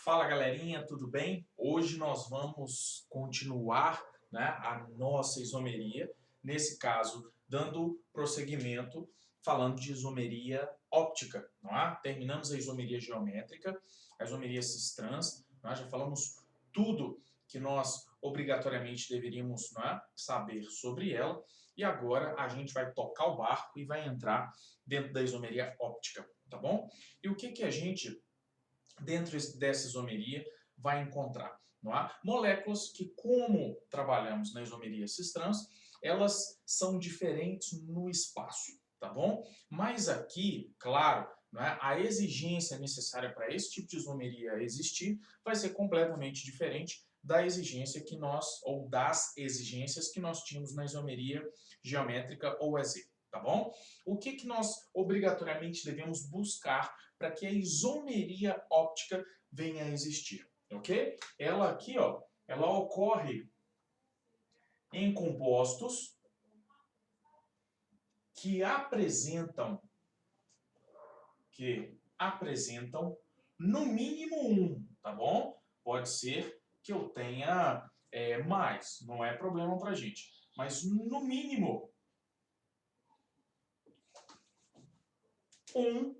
Fala galerinha, tudo bem? Hoje nós vamos continuar, né, a nossa isomeria, nesse caso dando prosseguimento, falando de isomeria óptica, não é? Terminamos a isomeria geométrica, a isomeria cis-trans, nós já falamos tudo que nós obrigatoriamente deveríamos, não é, saber sobre ela, e agora a gente vai tocar o barco e vai entrar dentro da isomeria óptica, tá bom? E o que que a gente dentro dessa isomeria vai encontrar, não é? Moléculas que, como trabalhamos na isomeria cis-trans, elas são diferentes no espaço, tá bom? Mas aqui, claro, não é? A exigência necessária para esse tipo de isomeria existir vai ser completamente diferente da exigência que nós, ou das exigências que nós tínhamos na isomeria geométrica ou EZ. Tá bom? O que que nós obrigatoriamente devemos buscar para que a isomeria óptica venha a existir, ok? Ela aqui, ó, ela ocorre em compostos que apresentam no mínimo um, tá bom? Pode ser que eu tenha mais, não é problema para gente, mas no mínimo um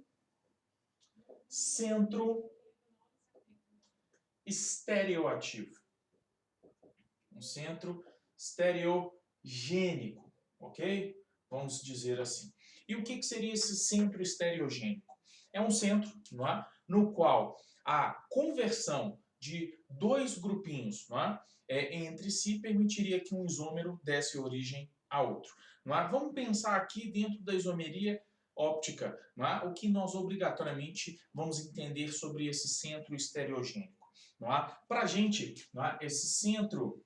centro estereoativo. Um centro estereogênico, ok? Vamos dizer assim. E o que seria esse centro estereogênico? É um centro, não é? No qual a conversão de dois grupinhos, não é? Entre si permitiria que um isômero desse origem a outro. Não é? Vamos pensar aqui dentro da isomeria óptica, não é? O que nós obrigatoriamente vamos entender sobre esse centro estereogênico. Para a gente, não é? Esse centro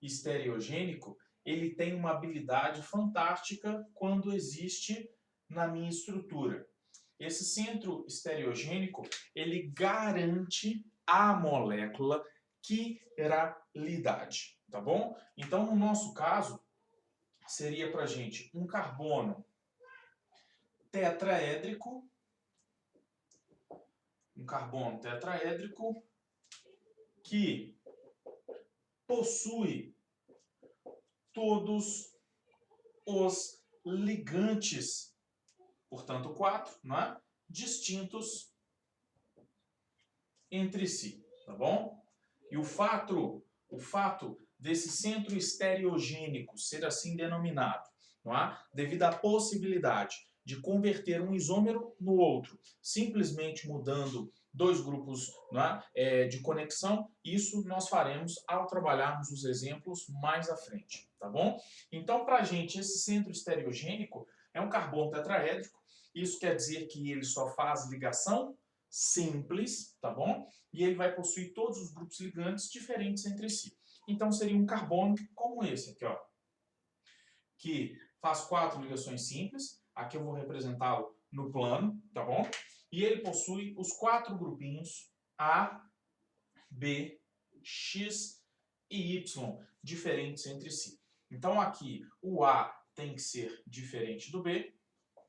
estereogênico, ele tem uma habilidade fantástica quando existe na minha estrutura. Esse centro estereogênico, ele garante à molécula quiralidade, tá bom? Então, no nosso caso, seria para a gente um carbono tetraédrico, que possui todos os ligantes, portanto 4, né, distintos entre si, tá bom? E o fato desse centro estereogênico ser assim denominado, não é? Devido à possibilidade de converter um isômero no outro, simplesmente mudando dois grupos, não é, de conexão, isso nós faremos ao trabalharmos os exemplos mais à frente, tá bom? Então, para a gente, esse centro estereogênico é um carbono tetraédrico, isso quer dizer que ele só faz ligação simples, tá bom? E ele vai possuir todos os grupos ligantes diferentes entre si. Então, seria um carbono como esse aqui, ó, que faz 4 ligações simples. Aqui eu vou representá-lo no plano, tá bom? E ele possui os 4 grupinhos A, B, X e Y, diferentes entre si. Então, aqui, o A tem que ser diferente do B,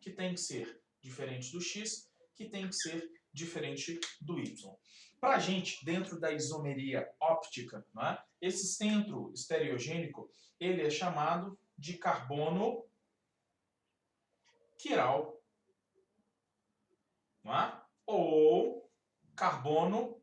que tem que ser diferente do X, que tem que ser diferente do Y. Para a gente, dentro da isomeria óptica, né, esse centro estereogênico, ele é chamado de carbono quiral, né, ou carbono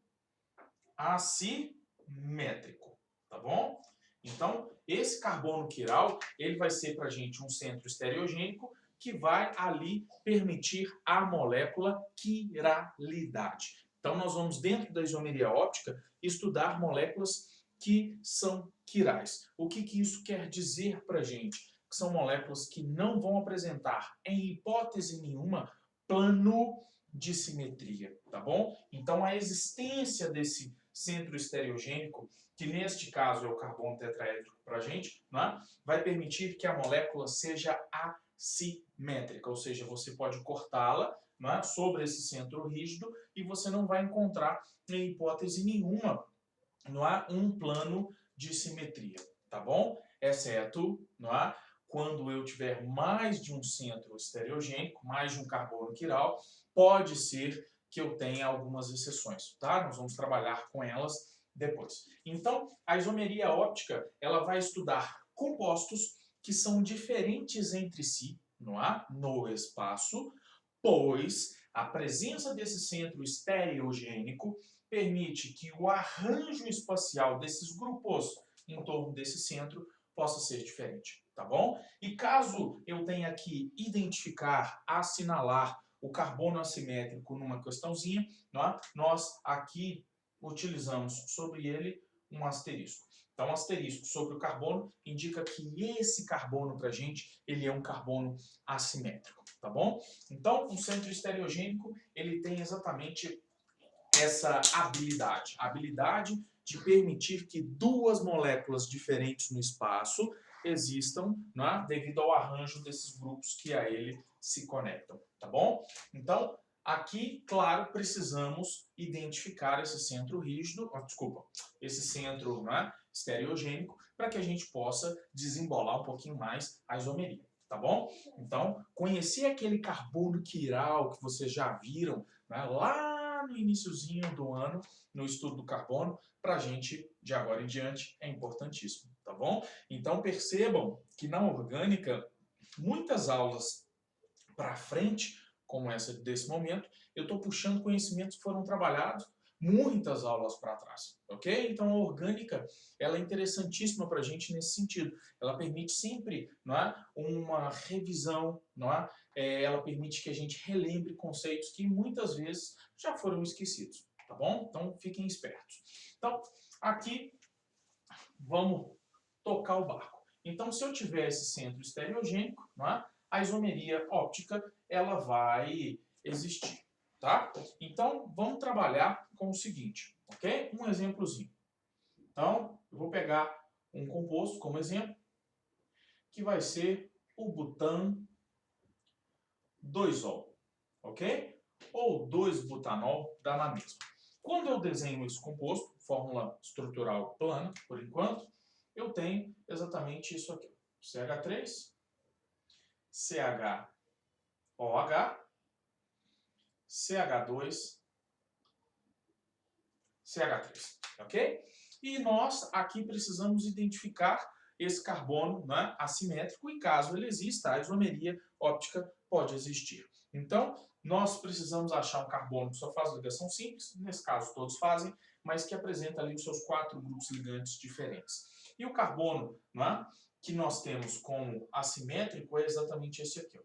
assimétrico, tá bom? Então, esse carbono quiral, ele vai ser para a gente um centro estereogênico que vai ali permitir à molécula quiralidade. Então, nós vamos, dentro da isomeria óptica, estudar moléculas que são quirais. O que isso quer dizer para a gente? Que são moléculas que não vão apresentar, em hipótese nenhuma, plano de simetria, tá bom? Então, a existência desse centro estereogênico, que neste caso é o carbono tetraédrico para a gente, né, vai permitir que a molécula seja assimétrica, ou seja, você pode cortá-la, né, sobre esse centro rígido e você não vai encontrar, em hipótese nenhuma, não há um plano de simetria, tá bom? Exceto, não é, quando eu tiver mais de um centro estereogênico, mais de um carbono quiral, pode ser que eu tenha algumas exceções, tá? Nós vamos trabalhar com elas depois. Então, a isomeria óptica, ela vai estudar compostos que são diferentes entre si, não é? No espaço, pois a presença desse centro estereogênico permite que o arranjo espacial desses grupos em torno desse centro possa ser diferente, tá bom? E caso eu tenha que identificar, assinalar o carbono assimétrico numa questãozinha, não é? Nós aqui utilizamos sobre ele um asterisco. Então, um asterisco sobre o carbono indica que esse carbono para a gente, ele é um carbono assimétrico, tá bom? Então, um centro estereogênico, ele tem exatamente essa habilidade, a habilidade de permitir que duas moléculas diferentes no espaço existam, né, devido ao arranjo desses grupos que a ele se conectam, tá bom? Então, aqui, claro, precisamos identificar esse centro rígido, esse centro, né, estereogênico, para que a gente possa desembolar um pouquinho mais a isomeria, tá bom? Então, conhecer aquele carbono quiral que vocês já viram, né, lá no iniciozinho do ano, no estudo do carbono, para a gente, de agora em diante, é importantíssimo, tá bom? Então, percebam que na orgânica, muitas aulas para frente, como essa desse momento, eu estou puxando conhecimentos que foram trabalhados muitas aulas para trás, ok? Então a orgânica, ela é interessantíssima para a gente nesse sentido. Ela permite sempre, não é, uma revisão, não é? Ela permite que a gente relembre conceitos que muitas vezes já foram esquecidos, tá bom? Então fiquem espertos. Então aqui vamos tocar o barco. Então se eu tiver esse centro estereogênico, não é? A isomeria óptica, ela vai existir, tá? Então, vamos trabalhar com o seguinte, ok? Um exemplozinho. Então, eu vou pegar um composto como exemplo, que vai ser o butan 2-ol, ok? Ou 2-butanol, dá na mesma. Quando eu desenho esse composto, fórmula estrutural plana, por enquanto, eu tenho exatamente isso aqui. CH3, CHOH, CH2, CH3, ok? E nós aqui precisamos identificar esse carbono, né, assimétrico e caso ele exista, a isomeria óptica pode existir. Então, nós precisamos achar um carbono que só faz ligação simples, nesse caso todos fazem, mas que apresenta ali os seus 4 grupos ligantes diferentes. E o carbono, né, que nós temos como assimétrico é exatamente esse aqui. Ó.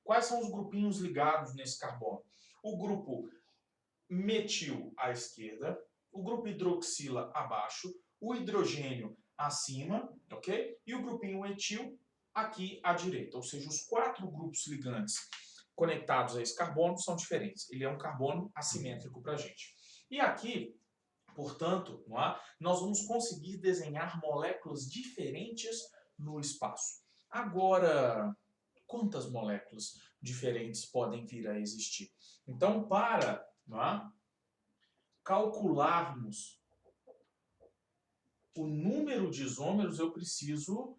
Quais são os grupinhos ligados nesse carbono? O grupo metil à esquerda, o grupo hidroxila abaixo, o hidrogênio acima, ok? E o grupinho etil aqui à direita, ou seja, os 4 grupos ligantes conectados a esse carbono são diferentes. Ele é um carbono assimétrico para a gente. E aqui, portanto, não é? Nós vamos conseguir desenhar moléculas diferentes no espaço. Agora, quantas moléculas diferentes podem vir a existir? Então, para não é, calcularmos o número de isômeros, eu preciso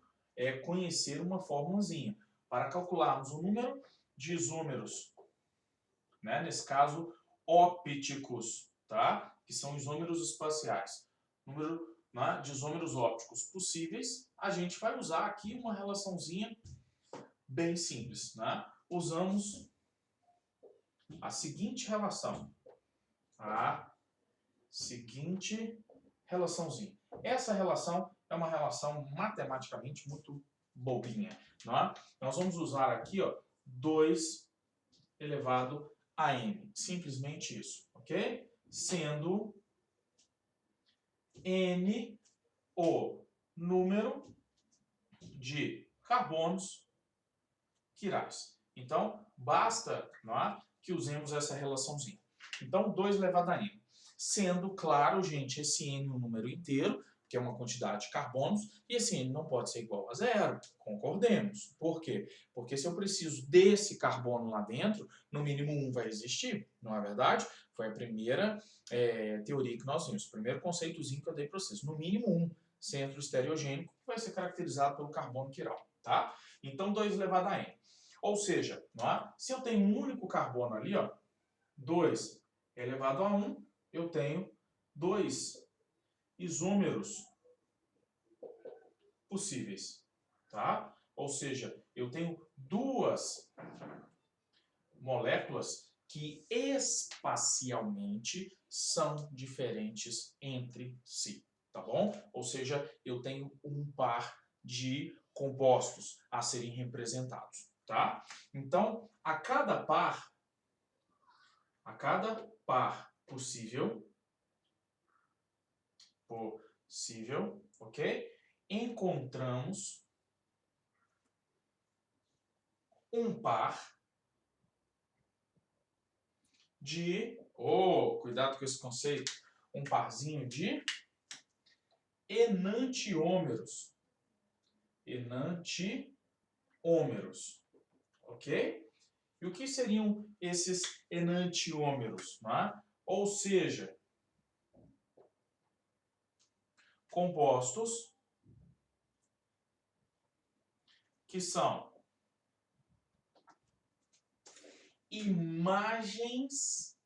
conhecer uma formulazinha. Para calcularmos o número de isômeros, né, nesse caso, ópticos, tá? Que são isômeros espaciais. Número, né, de isômeros ópticos possíveis, a gente vai usar aqui uma relaçãozinha bem simples, né? Usamos a seguinte relação. A seguinte relaçãozinha. Essa relação é uma relação matematicamente muito bobinha. Não é? Nós vamos usar aqui, ó, 2 elevado a n. Simplesmente isso, ok? Sendo n o número de carbonos quirais. Então, basta, não é, que usemos essa relaçãozinha. Então, 2 elevado a n. Sendo claro, gente, esse n um número inteiro, que é uma quantidade de carbonos, e esse n não pode ser igual a 0, concordemos. Por quê? Porque se eu preciso desse carbono lá dentro, no mínimo 1 vai existir, não é verdade? Foi a primeira teoria que nós vimos, o primeiro conceitozinho que eu dei para vocês. No mínimo 1 centro estereogênico vai ser caracterizado pelo carbono quiral, tá? Então, 2 elevado a n. Ou seja, não é? Se eu tenho um único carbono ali, ó, 2 elevado a 1, eu tenho 2 isômeros possíveis, tá? Ou seja, eu tenho 2 moléculas que espacialmente são diferentes entre si, tá bom? Ou seja, eu tenho um par de compostos a serem representados, tá? Então, a cada par possível, ok? Encontramos um par de, cuidado com esse conceito, um parzinho de enantiômeros. Enantiômeros, ok? E o que seriam esses enantiômeros? Não é? Ou seja, compostos que são imagens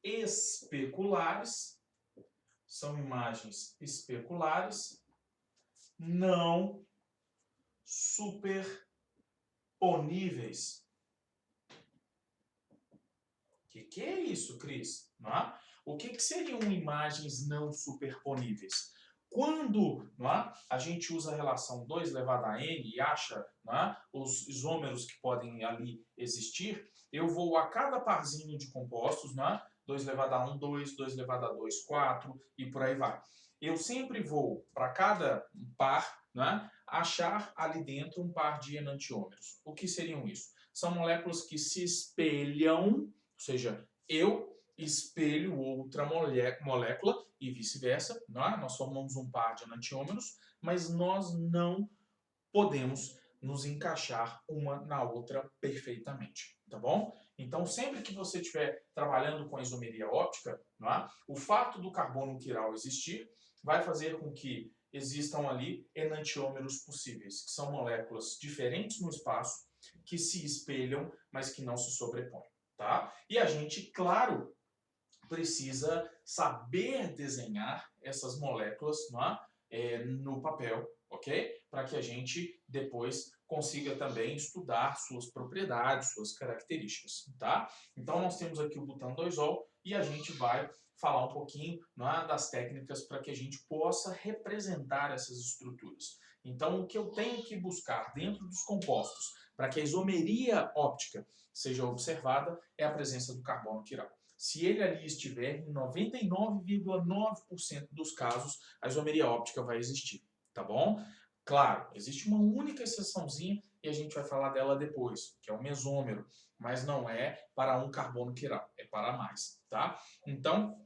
especulares, não superponíveis. O que é isso, Cris? Não é? O que seriam imagens não superponíveis? Quando, não é, a gente usa a relação 2 elevado a n e acha, não é, os isômeros que podem ali existir, eu vou a cada parzinho de compostos, não é, 2 elevado a 1, 2, 2 elevado a 2, 4 e por aí vai. Eu sempre vou, para cada par, não é, achar ali dentro um par de enantiômeros. O que seriam isso? São moléculas que se espelham, ou seja, eu espelho outra molécula e vice-versa. Nós formamos um par de enantiômeros, mas nós não podemos nos encaixar uma na outra perfeitamente, tá bom? Então, sempre que você estiver trabalhando com a isomeria óptica, o fato do carbono quiral existir vai fazer com que existam ali enantiômeros possíveis, que são moléculas diferentes no espaço, que se espelham, mas que não se sobrepõem, tá? E a gente, claro, precisa saber desenhar essas moléculas no papel, ok? Para que a gente depois consiga também estudar suas propriedades, suas características, tá? Então nós temos aqui o butano-2-ol e a gente vai falar um pouquinho das técnicas para que a gente possa representar essas estruturas. Então o que eu tenho que buscar dentro dos compostos para que a isomeria óptica seja observada é a presença do carbono quiral. Se ele ali estiver, em 99,9% dos casos, a isomeria óptica vai existir, tá bom? Claro, existe uma única exceçãozinha e a gente vai falar dela depois, que é o mesômero, mas não é para um carbono quiral, é para mais, tá? Então,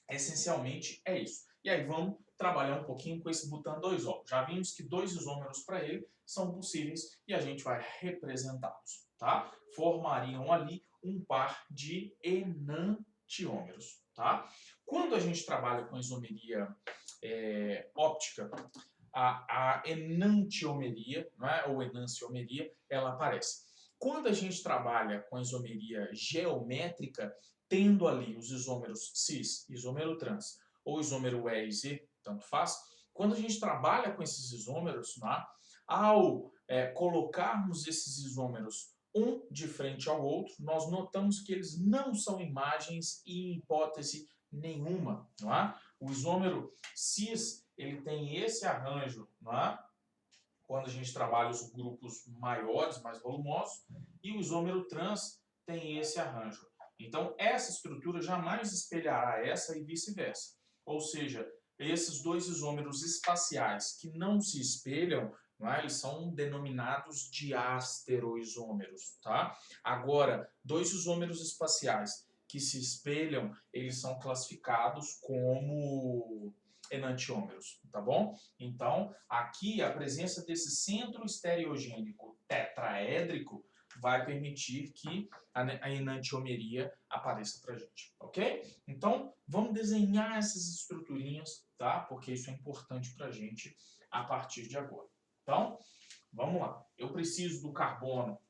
essencialmente é isso. E aí vamos trabalhar um pouquinho com esse butano-2-ol. Já vimos que 2 isômeros para ele são possíveis e a gente vai representá-los, tá? Formariam ali um par de enantiômeros, tá? Quando a gente trabalha com isomeria óptica, a enantiomeria, ou enanciomeria, ela aparece. Quando a gente trabalha com a isomeria geométrica, tendo ali os isômeros cis, isômero trans, ou isômero E e Z, tanto faz, quando a gente trabalha com esses isômeros, ao colocarmos esses isômeros um de frente ao outro, nós notamos que eles não são imagens em hipótese nenhuma. O isômero cis ele tem esse arranjo quando a gente trabalha os grupos maiores, mais volumosos, e o isômero trans tem esse arranjo. Então, essa estrutura jamais espelhará essa e vice-versa. Ou seja, esses 2 isômeros espaciais que não se espelham, eles são denominados diastereoisômeros, tá? Agora, 2 isômeros espaciais que se espelham, eles são classificados como enantiômeros, tá bom? Então, aqui a presença desse centro estereogênico tetraédrico vai permitir que a enantiomeria apareça pra gente, ok? Então, vamos desenhar essas estruturinhas, tá? Porque isso é importante pra gente a partir de agora. Então, vamos lá. Eu preciso do carbono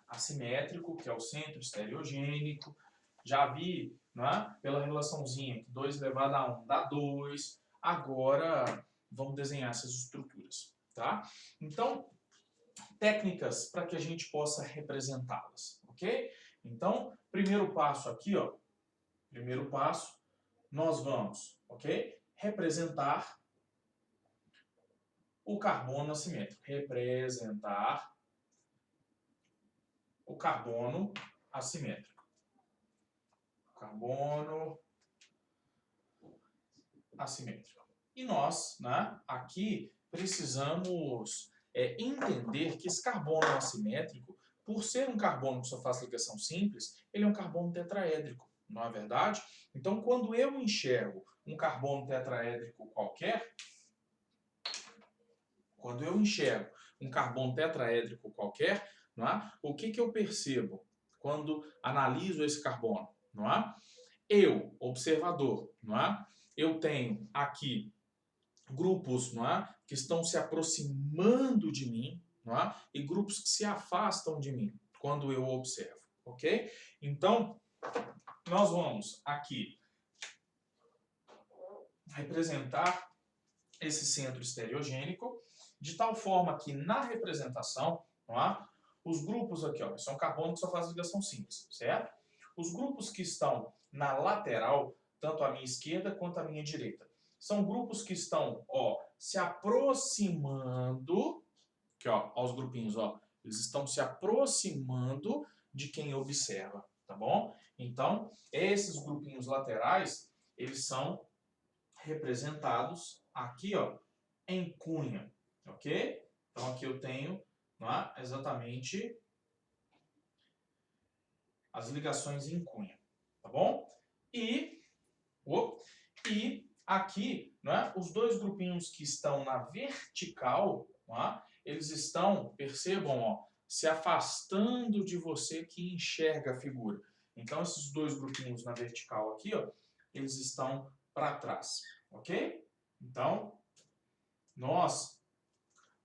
assimétrico, que é o centro estereogênico. Já vi, não é? Pela relaçãozinha que 2 elevado a 1 dá 2. Agora, vamos desenhar essas estruturas, tá? Então, técnicas para que a gente possa representá-las, ok? Então, primeiro passo aqui, ó. Primeiro passo, nós vamos, ok? Representar o carbono assimétrico. Representar o carbono assimétrico. Carbono assimétrico. E nós, né, aqui precisamos entender que esse carbono assimétrico, por ser um carbono que só faz ligação simples, ele é um carbono tetraédrico, não é verdade? Então, quando eu enxergo um carbono tetraédrico qualquer, não é? O que eu percebo quando analiso esse carbono? Não é? Eu, observador, não é? Eu tenho aqui grupos, não é, que estão se aproximando de mim, não é, e grupos que se afastam de mim quando eu observo, ok? Então, nós vamos aqui representar esse centro estereogênico de tal forma que na representação, não é, os grupos aqui, ó, são carbono que só faz ligação simples, certo? Os grupos que estão na lateral, tanto à minha esquerda quanto à minha direita, são grupos que estão, ó, se aproximando, aqui, ó, os grupinhos, ó, eles estão se aproximando de quem observa, tá bom? Então, esses grupinhos laterais, eles são representados aqui, ó, em cunha, ok? Então, aqui eu tenho, não é, exatamente as ligações em cunha, tá bom? E aqui, não é, os dois grupinhos que estão na vertical, não é, eles estão, percebam, ó, se afastando de você que enxerga a figura. Então, esses dois grupinhos na vertical aqui, ó, eles estão para trás, ok? Então, nós,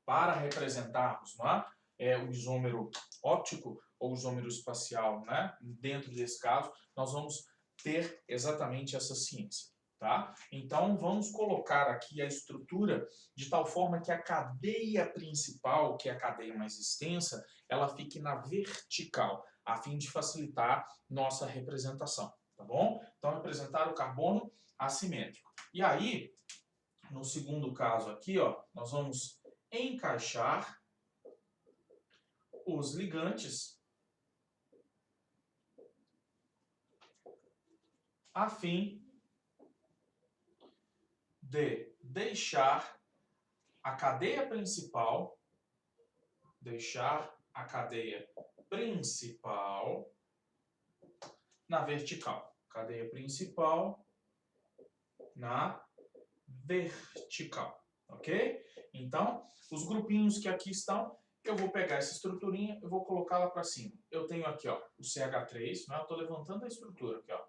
para representarmos, não é, o isômero óptico ou o isômero espacial, né, dentro desse caso, nós vamos ter exatamente essa ciência. Tá? Então, vamos colocar aqui a estrutura de tal forma que a cadeia principal, que é a cadeia mais extensa, ela fique na vertical, a fim de facilitar nossa representação, tá bom? Então, representar o carbono assimétrico. E aí, no segundo caso aqui, ó, nós vamos encaixar os ligantes a fim de deixar a cadeia principal, na vertical. Cadeia principal na vertical, ok? Então, os grupinhos que aqui estão, eu vou pegar essa estruturinha, eu vou colocá-la para cima. Eu tenho aqui, ó, o CH3, né? Eu estou levantando a estrutura aqui, ó.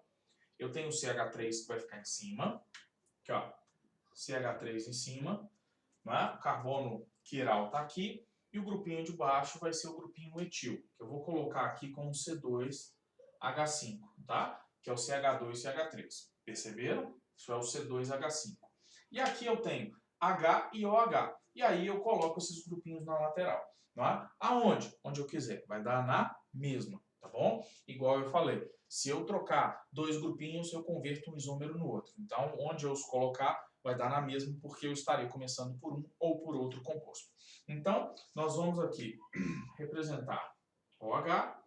Eu tenho o CH3 que vai ficar em cima, aqui, ó. CH3 em cima, né? O carbono quiral está aqui, e o grupinho de baixo vai ser o grupinho etil, que eu vou colocar aqui com o C2H5, tá? Que é o CH2CH3. Perceberam? Isso é o C2H5. E aqui eu tenho H e OH. E aí eu coloco esses grupinhos na lateral. Tá? Aonde? Onde eu quiser. Vai dar na mesma, tá bom? Igual eu falei. Se eu trocar dois grupinhos, eu converto um isômero no outro. Então, onde eu os colocar, vai dar na mesma, porque eu estarei começando por um ou por outro composto. Então, nós vamos aqui representar OH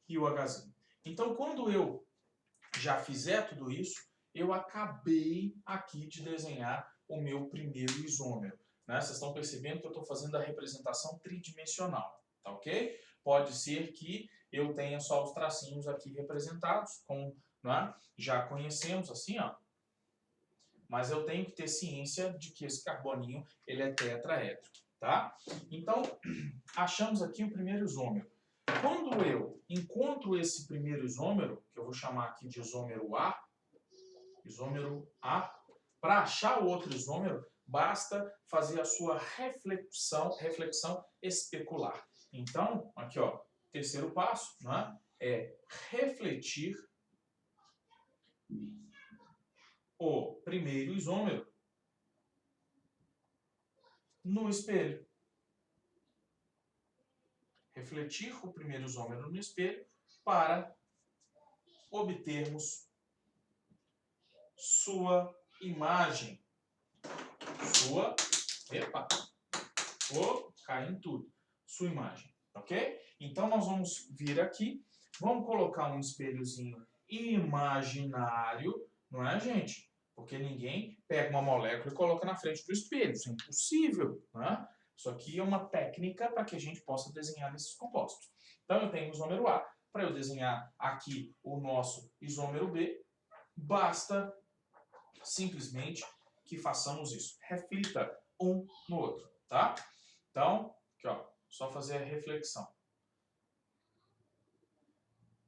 e o Hzinho. Então, quando eu já fizer tudo isso, eu acabei aqui de desenhar o meu primeiro isômero. Né? Vocês estão percebendo que eu estou fazendo a representação tridimensional, tá ok? Pode ser que eu tenha só os tracinhos aqui representados, como, né, já conhecemos, assim, ó. Mas eu tenho que ter ciência de que esse carboninho ele é tetraédrico, tá? Então, achamos aqui o primeiro isômero. Quando eu encontro esse primeiro isômero, que eu vou chamar aqui de isômero A, para achar o outro isômero, basta fazer a sua reflexão especular. Então, aqui, ó, terceiro passo, né, é refletir o primeiro isômero no espelho. Refletir o primeiro isômero no espelho para obtermos sua imagem. Cai em tudo. Sua imagem, ok? Então, nós vamos vir aqui, vamos colocar um espelhozinho imaginário, não é, gente? Porque ninguém pega uma molécula e coloca na frente do espelho, isso é impossível, né? Isso aqui é uma técnica para que a gente possa desenhar esses compostos. Então, eu tenho o isômero A, para eu desenhar aqui o nosso isômero B, basta simplesmente que façamos isso. Reflita um no outro, tá? Então, aqui, ó, só fazer a reflexão.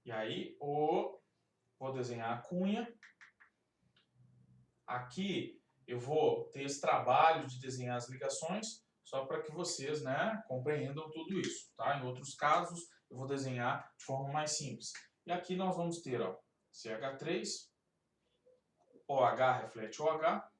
E aí, vou desenhar a cunha. Aqui eu vou ter esse trabalho de desenhar as ligações, só para que vocês, né, compreendam tudo isso, tá? Em outros casos, eu vou desenhar de forma mais simples. E aqui nós vamos ter, ó, CH3, OH reflete OH,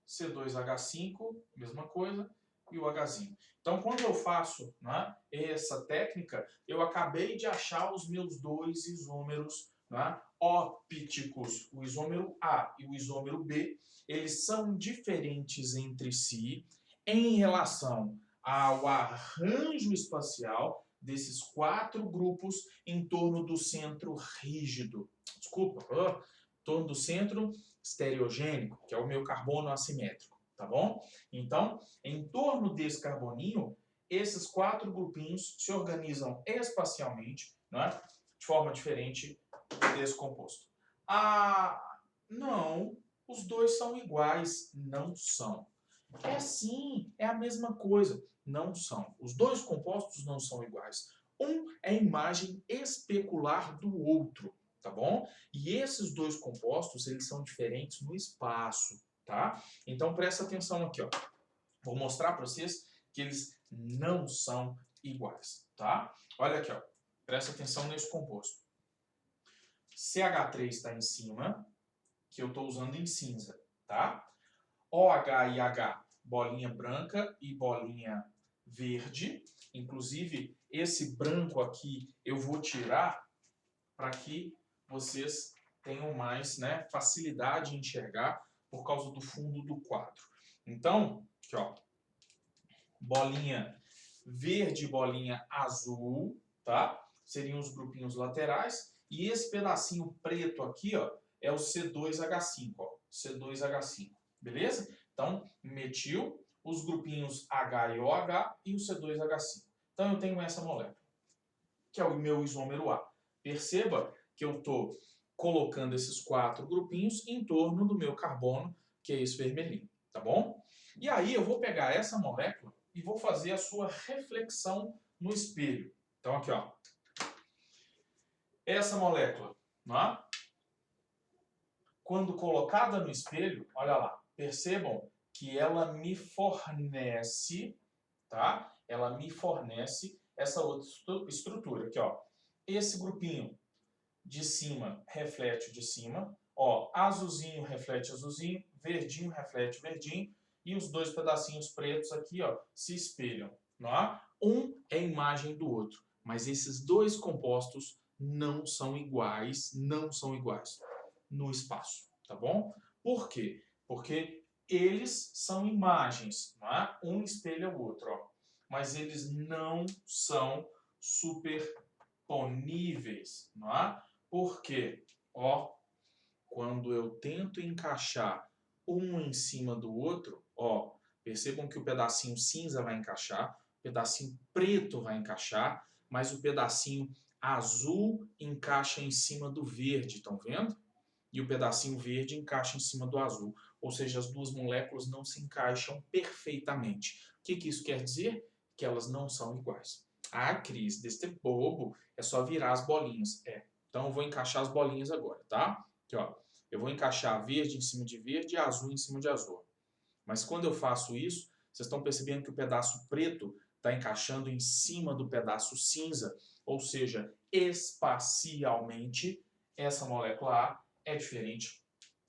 C2H5, mesma coisa, e o Hzinho. Então, quando eu faço, né, essa técnica, eu acabei de achar os meus dois isômeros, né, ópticos. O isômero A e o isômero B, eles são diferentes entre si em relação ao arranjo espacial desses quatro grupos em torno do centro rígido. Desculpa, em torno do centro estereogênico, que é o meu carbono assimétrico, tá bom? Então, em torno desse carboninho, esses quatro grupinhos se organizam espacialmente, né, de forma diferente desse composto. Ah, não, os dois são iguais. Não são. É sim, é a mesma coisa. Não são. Os dois compostos não são iguais. Um é imagem especular do outro, tá bom? E esses dois compostos, eles são diferentes no espaço, tá? Então, presta atenção aqui, ó. Vou mostrar para vocês que eles não são iguais, tá? Olha aqui, ó. Presta atenção nesse composto. CH3 está em cima, que eu estou usando em cinza, tá? OH e H, bolinha branca e bolinha verde. Inclusive, esse branco aqui eu vou tirar para que vocês tenham mais, né, facilidade em enxergar por causa do fundo do quadro. Então, aqui, ó, bolinha verde e bolinha azul, tá? Seriam os grupinhos laterais. E esse pedacinho preto aqui, ó, é o C2H5, ó, C2H5, beleza? Então, metil, os grupinhos H e OH e o C2H5. Então, eu tenho essa molécula, que é o meu isômero A. Perceba que eu estou colocando esses quatro grupinhos em torno do meu carbono, que é esse vermelhinho, tá bom? E aí eu vou pegar essa molécula e vou fazer a sua reflexão no espelho. Então aqui, ó. Essa molécula, né? Quando colocada no espelho, olha lá, percebam que ela me fornece, tá? Ela me fornece essa outra estrutura aqui, ó. Esse grupinho de cima reflete o de cima, ó, azulzinho reflete azulzinho, verdinho reflete verdinho, e os dois pedacinhos pretos aqui, ó, se espelham, não é? Um é a imagem do outro, mas esses dois compostos não são iguais no espaço, tá bom? Por quê? Porque eles são imagens, não é? Um espelha o outro, ó, mas eles não são superponíveis, não é? Por quê? Ó, quando eu tento encaixar um em cima do outro, ó, percebam que o pedacinho cinza vai encaixar, o pedacinho preto vai encaixar, mas o pedacinho azul encaixa em cima do verde, estão vendo? E o pedacinho verde encaixa em cima do azul. Ou seja, as duas moléculas não se encaixam perfeitamente. O que isso quer dizer? Que elas não são iguais. Ah, Cris, desse bobo, é só virar as bolinhas. Então eu vou encaixar as bolinhas agora, tá? Aqui, ó. Eu vou encaixar verde em cima de verde e azul em cima de azul. Mas quando eu faço isso, vocês estão percebendo que o pedaço preto está encaixando em cima do pedaço cinza, ou seja, espacialmente, essa molécula A é diferente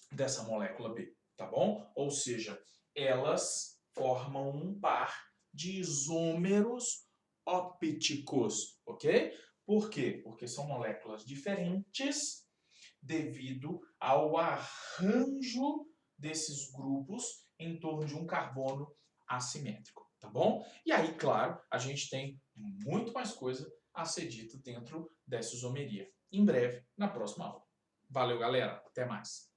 dessa molécula B, tá bom? Ou seja, elas formam um par de isômeros ópticos, ok? Por quê? Porque são moléculas diferentes devido ao arranjo desses grupos em torno de um carbono assimétrico, tá bom? E aí, claro, a gente tem muito mais coisa a ser dita dentro dessa isomeria. Em breve, na próxima aula. Valeu, galera. Até mais.